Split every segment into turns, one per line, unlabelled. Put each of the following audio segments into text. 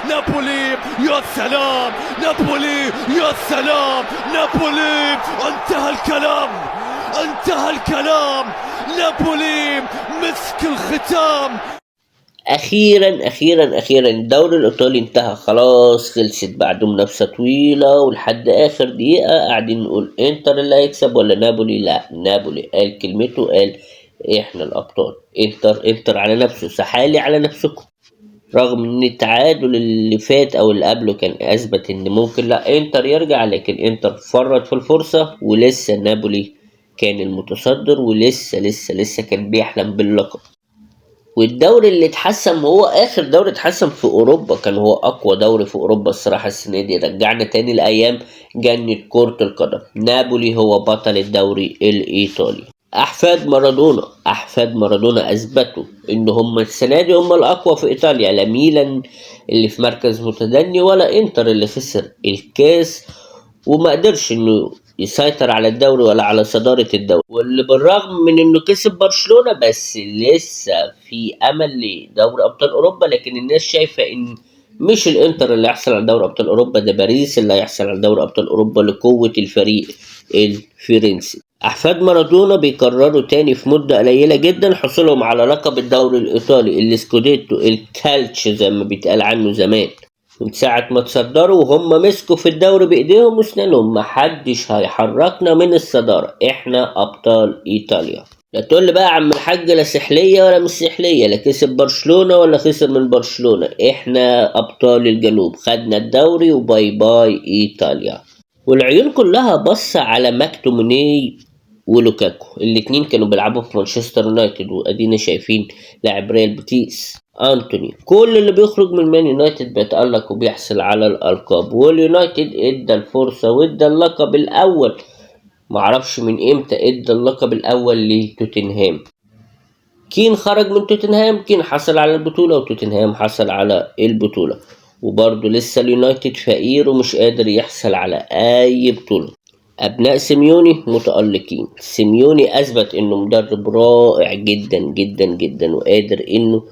نابولي يا سلام، نابولي يا سلام، نابولي انتهى الكلام، انتهى الكلام، نابولي مسك الختام.
اخيرا اخيرا اخيرا الدوري الايطالي انتهى خلاص، خلصت بعد منافسه طويله ولحد اخر دقيقه قاعدين نقول انتر اللي هيكسب ولا نابولي. لا، نابولي قال كلمته، قال احنا الابطال. انتر على نفسه، سحالي على نفسكم. رغم ان التعادل اللي فات او اللي قبله كان اثبت ان ممكن لا انتر يرجع، لكن انتر فرط في الفرصه، ولسه نابولي كان المتصدر، ولسه لسه لسه كان بيحلم باللقب. والدوري اللي اتحسم هو اخر دوري اتحسم في اوروبا، كان هو اقوى دوري في اوروبا الصراحه السنه دي. رجعنا تاني لايام جنة كرة القدم. نابولي هو بطل الدوري الايطالي. احفاد مارادونا اثبتوا ان هم السنه دي هم الاقوى في ايطاليا، لا ميلان اللي في مركز متدني ولا انتر اللي خسر الكاس وما قدرش انه يسيطر على الدوري ولا على صدارة الدوري. واللي بالرغم من انه كسب برشلونة بس لسه في امل لدوري ابطال اوروبا، لكن الناس شايفة ان مش الانتر اللي هيحصل على دوري ابطال اوروبا، ده باريس اللي هيحصل على دوري ابطال اوروبا لقوة الفريق الفرنسي. احفاد مارادونا بيكرروا تاني في مدة قليلة جدا حصولهم على لقب الدوري الايطالي السكوديتو الكالتش زي ما بيتقال عنه زمان. من ساعة ما تصدروا وهم مسكوا في الدوري بإيديهم وسنانهم، محدش هيحركنا من الصدارة، احنا أبطال إيطاليا. لا تقول لي بقى يا عم الحاج لا سحلية ولا مش سحلية، لا كسب برشلونة ولا خسر من برشلونة، احنا أبطال الجنوب، خدنا الدوري وباي باي إيطاليا. والعيون كلها بص على ماكتوموني ولوكاكو، الاتنين كانوا بيلعبوا في مانشستر يونايتد، وادينا شايفين لاعب ريال بيتيس انتوني. كل اللي بيخرج من مان يونايتد بيتألق وبيحصل على الألقاب، واليونايتد ادى الفرصة وادى اللقب الأول، معرفش من امتى ادى اللقب الأول لتوتنهام. كين خرج من توتنهام، كين حصل على البطولة وتوتنهام حصل على البطولة، وبرضه لسه اليونايتد فقير ومش قادر يحصل على أي بطولة. أبناء سيميوني متألقين. سيميوني أثبت إنه مدرب رائع جدا جدا جدا، وقادر إنه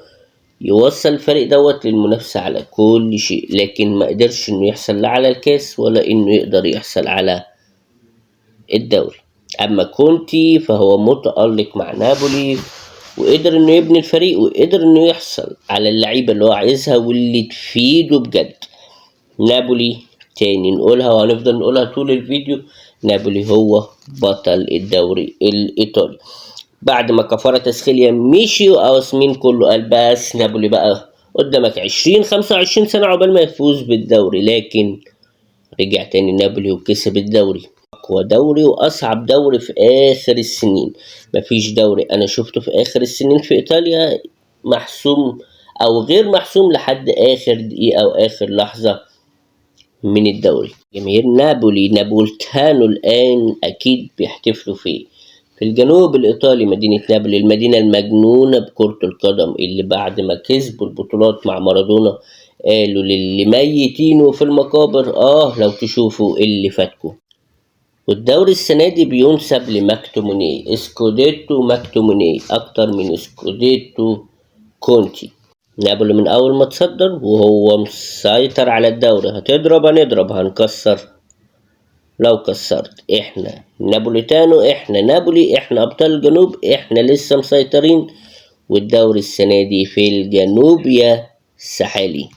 يوصل الفريق دوت للمنافسة على كل شيء، لكن ما قدرش إنه يحصل لا على الكاس ولا إنه يقدر يحصل على الدوري. أما كونتي فهو متألق مع نابولي، وقدر إنه يبني الفريق وقدر إنه يحصل على اللعيبة اللي هو عايزها واللي تفيده بجد. نابولي تاني نقولها وهنفضل نقولها طول الفيديو، نابولي هو بطل الدوري الإيطالي. بعد ما كفارة تسخيليا مشي وأوسمين كله قال بس نابولي بقى قدامك 25 سنة عقبال ما يفوز بالدوري، لكن رجع تاني نابولي وكسب الدوري. أقوى دوري وأصعب دوري في آخر السنين. مفيش دوري أنا شفته في آخر السنين في إيطاليا محسوم أو غير محسوم لحد آخر دقيقة أو آخر لحظة من الدوري. جماهير نابولي نابولتانو الآن أكيد بيحتفلوا في الجنوب الإيطالي مدينة نابولي، المدينة المجنونة بكرة القدم، اللي بعد ما كسبوا البطولات مع مارادونا قالوا للي ميتين وفي المقابر لو تشوفوا اللي فاتكم. والدوري السنة دي بينسب لماكتوموني، سكوديتو ماكتوموني أكتر من سكوديتو كونتي. نابولي من أول ما تصدر وهو مسيطر على الدوري، هتضرب هنضرب هنكسر لو كسرت. احنا نابوليتانو، احنا نابولي، احنا ابطال الجنوب، احنا لسه مسيطرين، والدوري السنة دي في الجنوب يا سحالي.